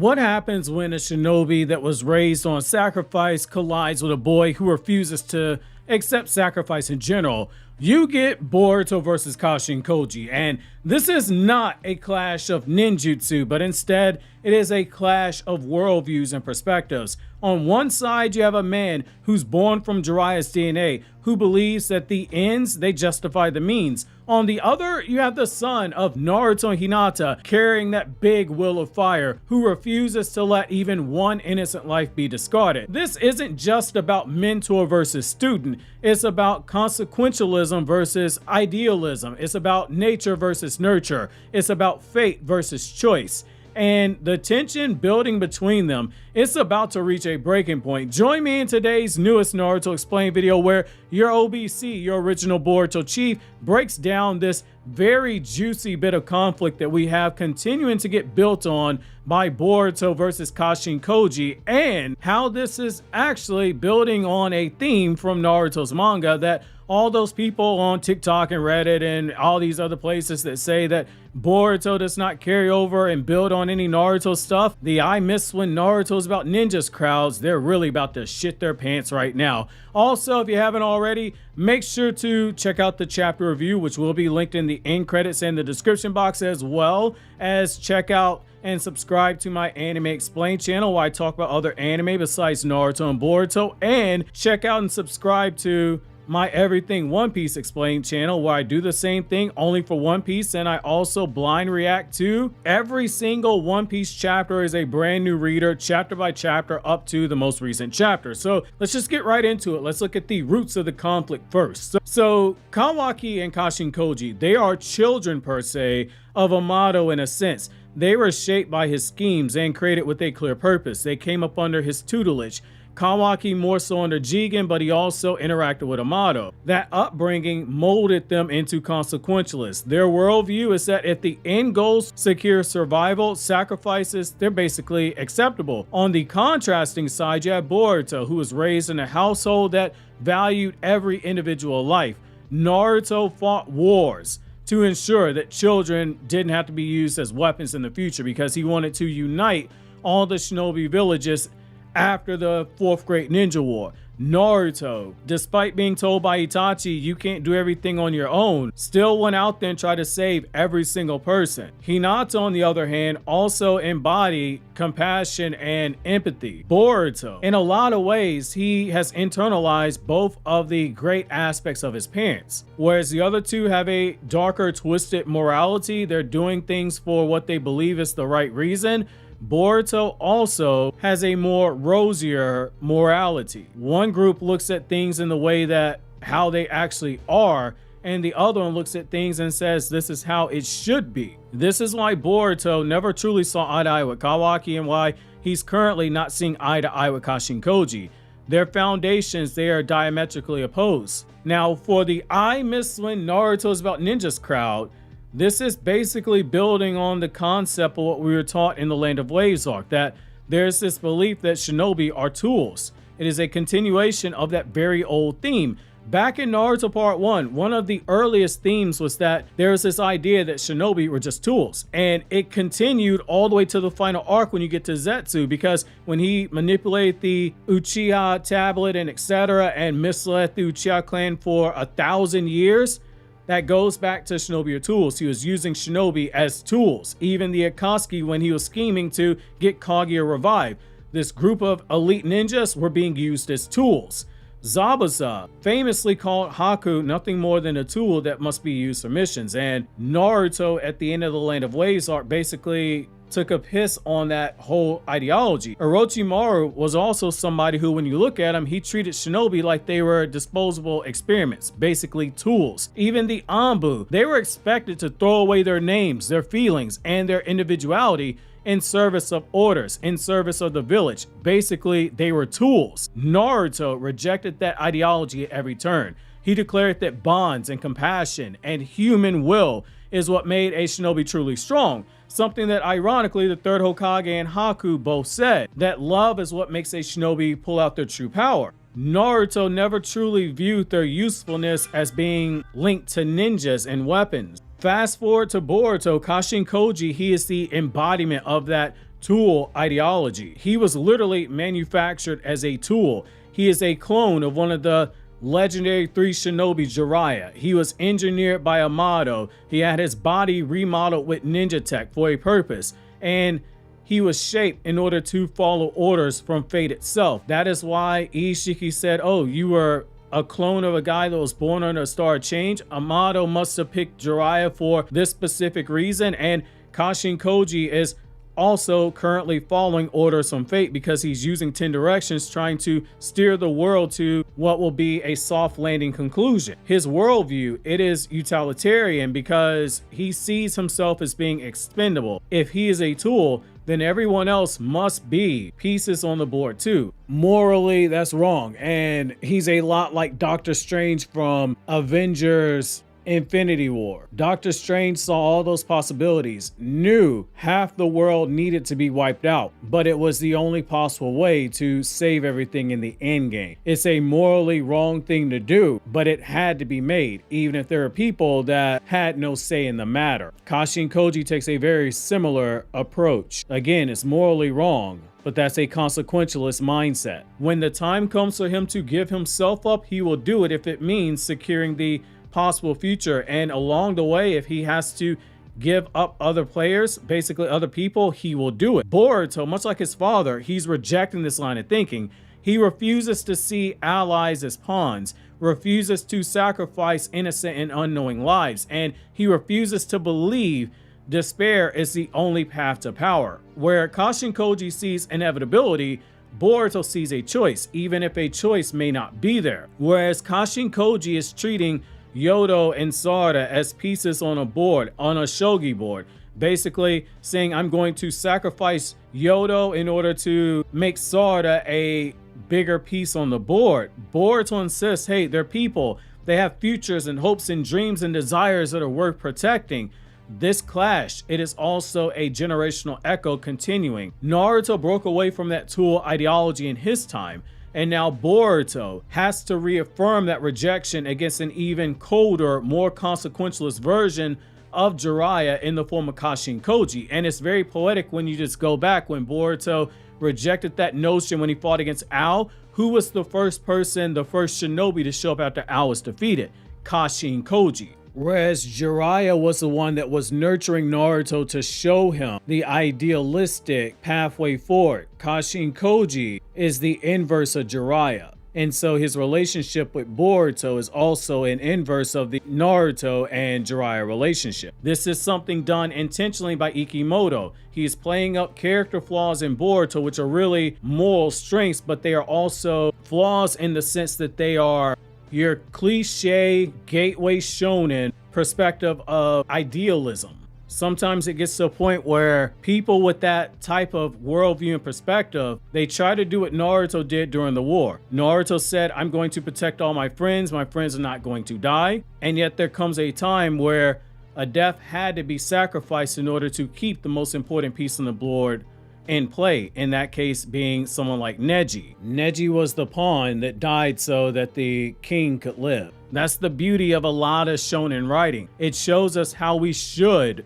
What happens when a shinobi that was raised on sacrifice collides with a boy who refuses to accept sacrifice in general? You get Boruto versus Kashin Koji, and this is not a clash of ninjutsu, but instead it is a clash of worldviews and perspectives. On one side, you have a man who's born from Jiraiya's DNA, who believes that the ends, they justify the means. On the other, you have the son of Naruto and Hinata, carrying that big will of fire, who refuses to let even one innocent life be discarded. This isn't just about mentor versus student, it's about consequentialism versus idealism. It's about nature versus nurture. It's about fate versus choice. And the tension building between them, it's about to reach a breaking point. Join me in today's newest Naruto Explained video where your OBC, your original Boruto chief, breaks down this very juicy bit of conflict that we have continuing to get built on by Boruto versus Kashin Koji, and how this is actually building on a theme from Naruto's manga that all those people on TikTok and Reddit and all these other places that say that Boruto does not carry over and build on any Naruto stuff, the I miss when Naruto's about ninjas crowds, they're really about to shit their pants right now. Also, if you haven't already, make sure to check out the chapter review, which will be linked in the end credits and the description box, as well as check out and subscribe to my Anime Explained channel where I talk about other anime besides Naruto and Boruto, and check out and subscribe to my Everything One Piece Explained channel where I do the same thing only for One Piece, and I also blind react to every single One Piece chapter as a brand new reader, chapter by chapter up to the most recent chapter. So let's just get right into it. Let's look at the roots of the conflict first. So Kawaki and Kashin Koji, they are children per se of Amado in a sense. They were shaped by his schemes and created with a clear purpose. They came up under his tutelage. Kawaki more so under Jigen, but he also interacted with Amado. That upbringing molded them into consequentialists. Their worldview is that if the end goals secure survival, sacrifices, they're basically acceptable. On the contrasting side, you have Boruto, who was raised in a household that valued every individual life. Naruto fought wars to ensure that children didn't have to be used as weapons in the future because he wanted to unite all the shinobi villages after the Fourth Great Ninja War. Naruto, despite being told by Itachi you can't do everything on your own, still went out there and tried to save every single person. Hinata, on the other hand, also embodied compassion and empathy. Boruto, in a lot of ways, he has internalized both of the great aspects of his parents. Whereas the other two have a darker, twisted morality, they're doing things for what they believe is the right reason. Boruto also has a more rosier morality. One group looks at things in the way that how they actually are, and the other one looks at things and says this is how it should be. This is why Boruto never truly saw eye to eye with Kawaki and why he's currently not seeing eye to eye with Kashin Koji. Their foundations, they are diametrically opposed. Now, for the I miss when Naruto's about ninjas crowd, this is basically building on the concept of what we were taught in the Land of Waves arc, that there's this belief that shinobi are tools. It is a continuation of that very old theme. Back in Naruto Part 1, one of the earliest themes was that there's this idea that shinobi were just tools. And it continued all the way to the final arc when you get to Zetsu, because when he manipulated the Uchiha tablet and etc. and misled the Uchiha clan for 1,000 years, that goes back to shinobi are tools. He was using shinobi as tools. Even the Akatsuki, when he was scheming to get Kaguya revived, this group of elite ninjas were being used as tools. Zabuza famously called Haku nothing more than a tool that must be used for missions. And Naruto at the end of the Land of Waves arc basically took a piss on that whole ideology. Orochimaru was also somebody who, when you look at him, he treated shinobi like they were disposable experiments, basically tools. Even the Anbu, they were expected to throw away their names, their feelings, and their individuality in service of orders, in service of the village. Basically, they were tools. Naruto rejected that ideology at every turn. He declared that bonds and compassion and human will is what made a shinobi truly strong. Something that ironically the third Hokage and Haku both said, that love is what makes a shinobi pull out their true power. Naruto never truly viewed their usefulness as being linked to ninjas and weapons. Fast forward to Boruto, Kashin Koji, he is the embodiment of that tool ideology. He was literally manufactured as a tool. He is a clone of one of the legendary 3 shinobi, Jiraya. He was engineered by Amado. He had his body remodeled with ninja tech for a purpose, and he was shaped in order to follow orders from fate itself. That is why Ishiki said, oh, you were a clone of a guy that was born under a star of change. Amado must have picked Jiraiya for this specific reason, and Kashin Koji is also currently following orders from fate because he's using 10 directions trying to steer the world to what will be a soft landing conclusion. His worldview, it is utilitarian because he sees himself as being expendable. If he is a tool, then everyone else must be pieces on the board too. Morally, that's wrong. And he's a lot like Doctor Strange from Avengers Infinity War. Doctor Strange saw all those possibilities, knew half the world needed to be wiped out, but it was the only possible way to save everything in the end game. It's a morally wrong thing to do, but it had to be made, even if there are people that had no say in the matter. Kashin Koji takes a very similar approach. Again, it's morally wrong, but that's a consequentialist mindset. When the time comes for him to give himself up, he will do it if it means securing the possible future, and along the way, if he has to give up other players, basically other people, he will do it. Boruto, much like his father, he's rejecting this line of thinking. He refuses to see allies as pawns, refuses to sacrifice innocent and unknowing lives, and he refuses to believe despair is the only path to power. Where Kashin Koji sees inevitability, Boruto sees a choice, even if a choice may not be there. Whereas Kashin Koji is treating Yodo and Sarada as pieces on a board, on a shogi board, basically saying, I'm going to sacrifice Yodo in order to make Sarada a bigger piece on the board. Boruto insists, hey, they're people. They have futures and hopes and dreams and desires that are worth protecting. This clash, it is also a generational echo continuing. Naruto broke away from that tool ideology in his time, and now Boruto has to reaffirm that rejection against an even colder, more consequentialist version of Jiraiya in the form of Kashin Koji. And it's very poetic when you just go back when Boruto rejected that notion when he fought against Ao. Who was the first person, the first shinobi to show up after Ao was defeated? Kashin Koji. Whereas Jiraiya was the one that was nurturing Naruto to show him the idealistic pathway forward. Kashin Koji is the inverse of Jiraiya. And so his relationship with Boruto is also an inverse of the Naruto and Jiraiya relationship. This is something done intentionally by Ikimoto. He is playing up character flaws in Boruto, which are really moral strengths, but they are also flaws in the sense that they are your cliche gateway shonen perspective of idealism. Sometimes it gets to a point where people with that type of worldview and perspective, they try to do what Naruto did during the war. Naruto said, I'm going to protect all my friends are not going to die. And yet there comes a time where a death had to be sacrificed in order to keep the most important piece on the board in play, in that case being someone like Neji. Neji was the pawn that died so that the king could live. That's the beauty of a lot of shonen writing. It shows us how we should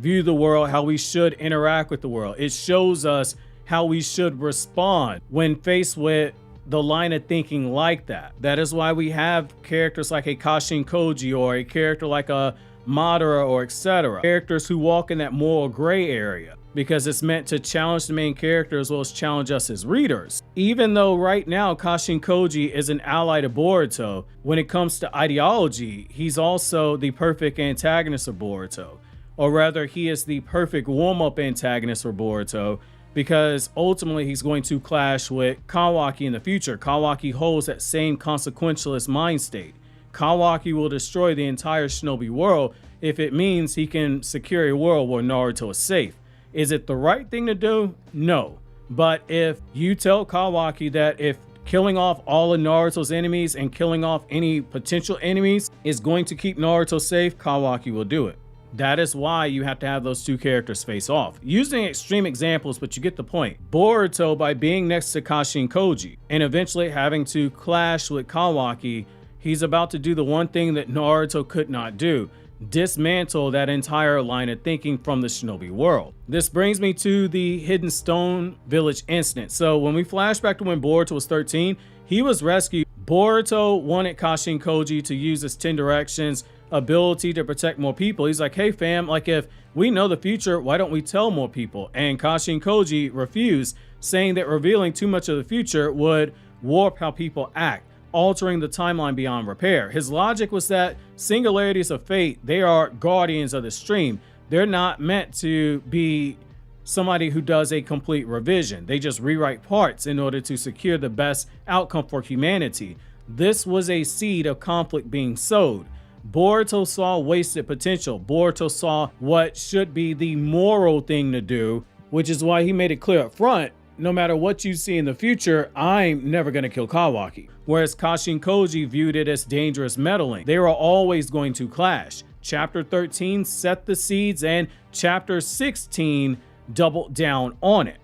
view the world, how we should interact with the world. It shows us how we should respond when faced with the line of thinking like that. That is why we have characters like a Kashin Koji or a character like a Madara or etc. Characters who walk in that moral gray area, because it's meant to challenge the main character as well as challenge us as readers. Even though right now Kashin Koji is an ally to Boruto, when it comes to ideology, he's also the perfect antagonist of Boruto. Or rather, he is the perfect warm-up antagonist for Boruto, because ultimately he's going to clash with Kawaki in the future. Kawaki holds that same consequentialist mind state. Kawaki will destroy the entire shinobi world if it means he can secure a world where Naruto is safe. Is it the right thing to do? No. But if you tell Kawaki that if killing off all of Naruto's enemies and killing off any potential enemies is going to keep Naruto safe, Kawaki will do it. That is why you have to have those two characters face off. Using extreme examples, but you get the point. Boruto, by being next to Kashin Koji and eventually having to clash with Kawaki, he's about to do the one thing that Naruto could not do. dismantle that entire line of thinking from the shinobi world. This brings me to the Hidden Stone Village incident. So when we flash back to when Boruto was 13, he was rescued. Boruto wanted Kashin Koji to use his 10 directions ability to protect more people. He's like, hey fam, like if we know the future, why don't we tell more people? And Kashin Koji refused, saying that revealing too much of the future would warp how people act, altering the timeline beyond repair. His logic was that singularities of fate, they are guardians of the stream. They're not meant to be somebody who does a complete revision. They just rewrite parts in order to secure the best outcome for humanity. This was a seed of conflict being sowed. Boruto saw wasted potential. Boruto saw what should be the moral thing to do, which is why he made it clear up front, no matter what you see in the future, I'm never going to kill Kawaki. Whereas Kashin Koji viewed it as dangerous meddling. They were always going to clash. Chapter 13 set the seeds, and chapter 16 doubled down on it.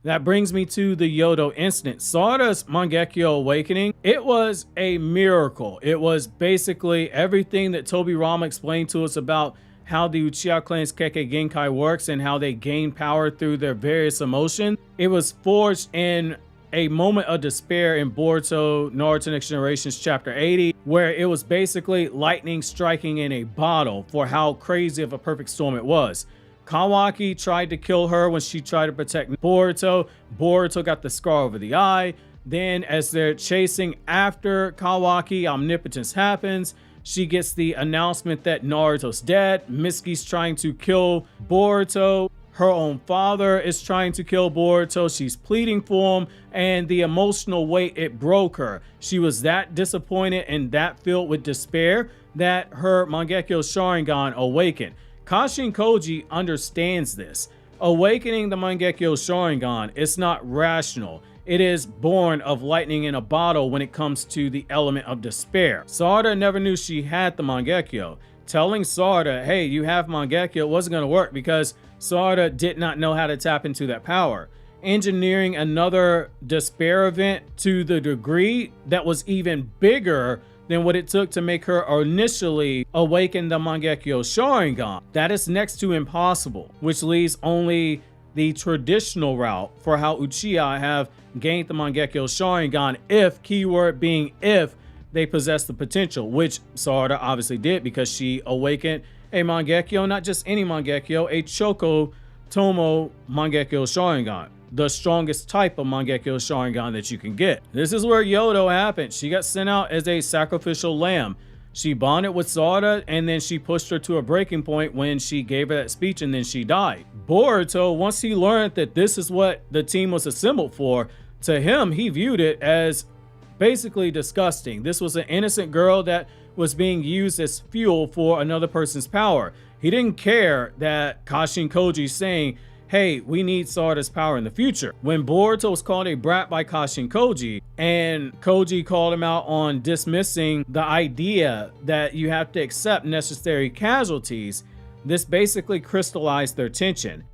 That brings me to the Yodo incident. Sarada's Mangekyo awakening, it was a miracle. It was basically everything that Tobirama explained to us about how the Uchiha clan's Kekkei Genkai works and how they gain power through their various emotions. It was forged in a moment of despair in Boruto Naruto Next Generation's chapter 80, where it was basically lightning striking in a bottle for how crazy of a perfect storm it was. Kawaki tried to kill her when she tried to protect Boruto. Boruto got the scar over the eye. Then as they're chasing after Kawaki, omnipotence happens. She gets the announcement that Naruto's dead. Mitsuki's trying to kill Boruto. Her own father is trying to kill Boruto. She's pleading for him, and the emotional weight, it broke her. She was that disappointed and that filled with despair that her Mangekyo Sharingan awakened. Kashin Koji understands this. Awakening the Mangekyo Sharingan is not rational. It is born of lightning in a bottle when it comes to the element of despair. Sarada never knew she had the Mangekyo. Telling Sarada, hey, you have Mangekyo, wasn't going to work because Sarada did not know how to tap into that power. Engineering another despair event to the degree that was even bigger than what it took to make her initially awaken the Mangekyo Sharingan. That is next to impossible, which leaves only the traditional route for how Uchiha have gained the Mangekyo Sharingan, if, keyword being if, they possess the potential, which Sarada obviously did because she awakened a Mangekyo, not just any Mangekyo, a Choco Tomo Mangekyo Sharingan, the strongest type of Mangekyo Sharingan that you can get. This is where Yodo happened. She got sent out as a sacrificial lamb. She bonded with Sarada, and then she pushed her to a breaking point when she gave her that speech, and then she died. Boruto, once he learned that this is what the team was assembled for, to him, he viewed it as basically disgusting. This was an innocent girl that was being used as fuel for another person's power. He didn't care that Kashin Koji saying, hey, we need Sarada's power in the future. When Boruto was called a brat by Kashin Koji, and Koji called him out on dismissing the idea that you have to accept necessary casualties, this basically crystallized their tension.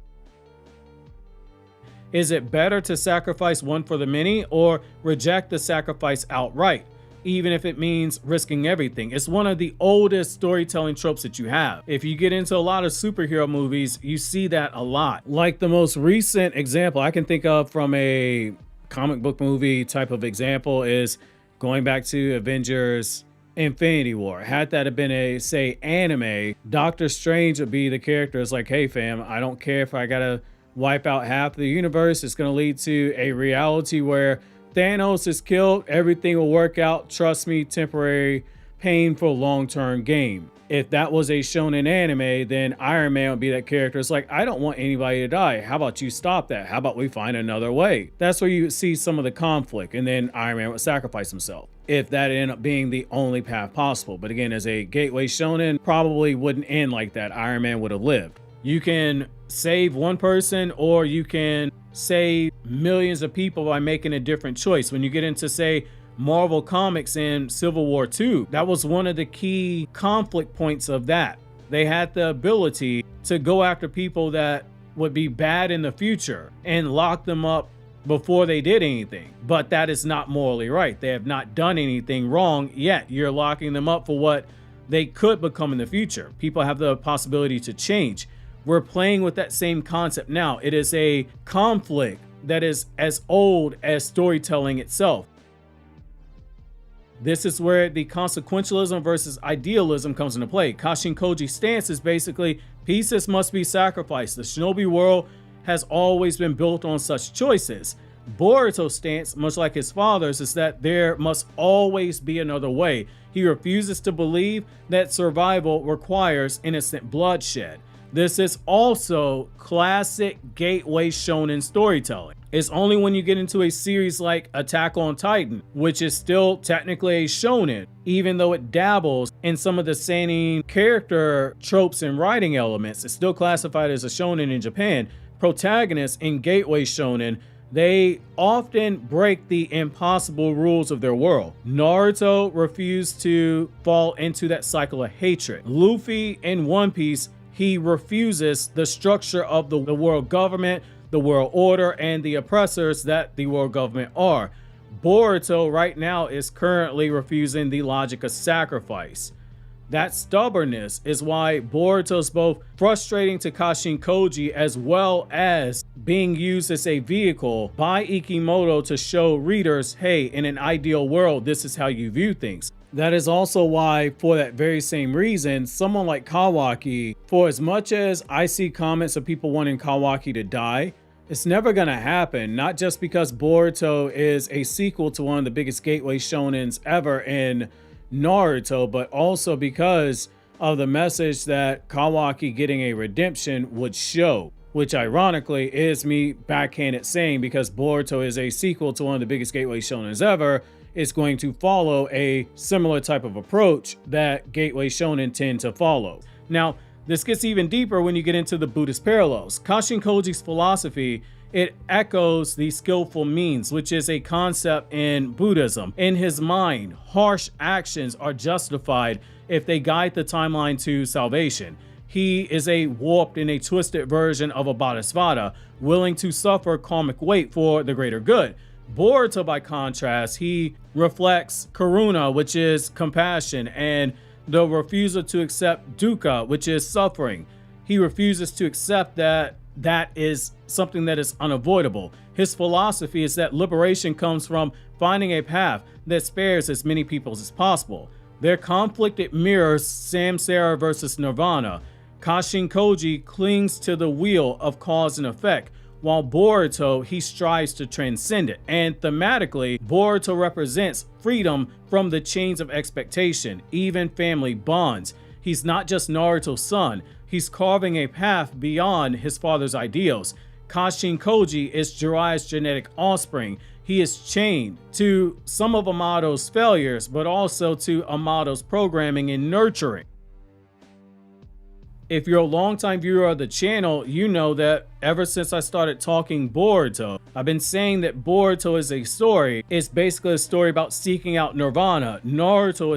Is it better to sacrifice one for the many or reject the sacrifice outright, even if it means risking everything? It's one of the oldest storytelling tropes that you have. If you get into a lot of superhero movies, you see that a lot. Like the most recent example I can think of from a comic book movie type of example is going back to Avengers Infinity War. Had that have been a, say, anime, Doctor Strange would be the character. It's like, hey fam, I don't care if I gotta wipe out half of the universe. It's going to lead to a reality where Thanos is killed. Everything will work out. Trust me, temporary pain for long-term gain. If that was a shonen anime, then Iron Man would be that character. It's like, I don't want anybody to die. How about you stop that? How about we find another way? That's where you see some of the conflict, and then Iron Man would sacrifice himself if that ended up being the only path possible. But again, as a gateway shonen, probably wouldn't end like that. Iron Man would have lived. You can save one person, or you can save millions of people by making a different choice. When you get into, say, Marvel Comics in Civil War II, that was one of the key conflict points of that. They had the ability to go after people that would be bad in the future and lock them up before they did anything. But that is not morally right. They have not done anything wrong yet. You're locking them up for what they could become in the future. People have the possibility to change. We're playing with that same concept now. It is a conflict that is as old as storytelling itself. This is where the consequentialism versus idealism comes into play. Kashin Koji's stance is basically pieces must be sacrificed. The shinobi world has always been built on such choices. Boruto's stance, much like his father's, is that there must always be another way. He refuses to believe that survival requires innocent bloodshed. This is also classic gateway shonen storytelling. It's only when you get into a series like Attack on Titan, which is still technically a shonen, even though it dabbles in some of the seinen character tropes and writing elements, it's still classified as a shonen in Japan. Protagonists in gateway shonen, they often break the impossible rules of their world. Naruto refused to fall into that cycle of hatred. Luffy in One Piece, he refuses the structure of the world government, the world order, and the oppressors that the world government are. Boruto right now is currently refusing the logic of sacrifice. That stubbornness is why Boruto's both frustrating to Kashin Koji as well as being used as a vehicle by Ikimoto to show readers, hey, in an ideal world, this is how you view things. That is also why, for that very same reason, someone like Kawaki, for as much as I see comments of people wanting Kawaki to die, it's never gonna happen, not just because Boruto is a sequel to one of the biggest gateway shonens ever in Naruto, but also because of the message that Kawaki getting a redemption would show, which ironically is me backhanded saying because Boruto is a sequel to one of the biggest gateway shonens ever, is going to follow a similar type of approach that gateway shonen tend to follow. Now, this gets even deeper when you get into the Buddhist parallels. Kashin Koji's philosophy, it echoes the skillful means, which is a concept in Buddhism. In his mind, harsh actions are justified if they guide the timeline to salvation. He is a warped and a twisted version of a bodhisattva, willing to suffer karmic weight for the greater good. Boruto, by contrast, he reflects karuna, which is compassion, and the refusal to accept dukkha, which is suffering. He refuses to accept that is something that is unavoidable. His philosophy is that liberation comes from finding a path that spares as many people as possible. Their conflict, it mirrors samsara versus nirvana. Kashin Koji clings to the wheel of cause and effect, while Boruto, he strives to transcend it. And thematically, Boruto represents freedom from the chains of expectation, even family bonds. He's not just Naruto's son, he's carving a path beyond his father's ideals. Kashin Koji is Jiraya's genetic offspring. He is chained to some of Amado's failures, but also to Amado's programming and nurturing. If you're a longtime viewer of the channel, you know that ever since I started talking Boruto, I've been saying that Boruto is a story. It's basically a story about seeking out nirvana. Naruto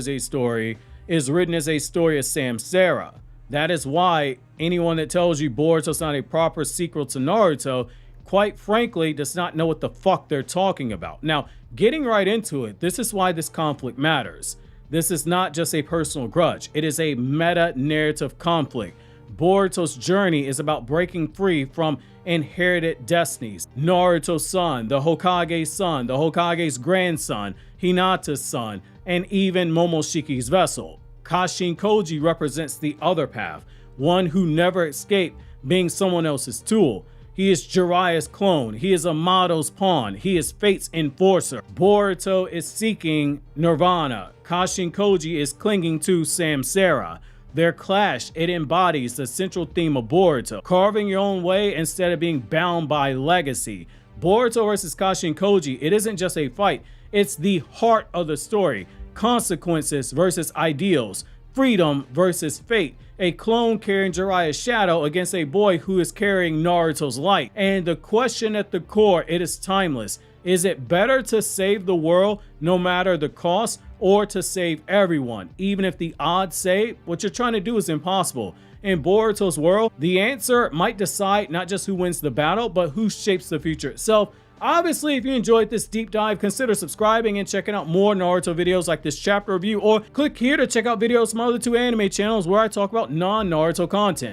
is written as a story of samsara. That is why anyone that tells you Boruto's not a proper sequel to Naruto, quite frankly, does not know what the fuck they're talking about. Now, getting right into it, this is why this conflict matters. This is not just a personal grudge. It is a meta-narrative conflict. Boruto's journey is about breaking free from inherited destinies. Naruto's son, the Hokage's grandson, Hinata's son, and even Momoshiki's vessel. Kashin Koji represents the other path, one who never escaped being someone else's tool. He is Jiraya's clone. He is Amado's pawn. He is Fate's enforcer. Boruto is seeking nirvana. Kashin Koji is clinging to samsara. Their clash, it embodies the central theme of Boruto, carving your own way instead of being bound by legacy. Boruto versus Kashin Koji, it isn't just a fight, it's the heart of the story. Consequences versus ideals, freedom versus fate. A clone carrying Jiraya's shadow against a boy who is carrying Naruto's light. And the question at the core, it is timeless. Is it better to save the world no matter the cost, or to save everyone, even if the odds say what you're trying to do is impossible? In Boruto's world, the answer might decide not just who wins the battle, but who shapes the future itself. Obviously, if you enjoyed this deep dive, consider subscribing and checking out more Naruto videos like this chapter review, or click here to check out videos from other two anime channels where I talk about non-Naruto content.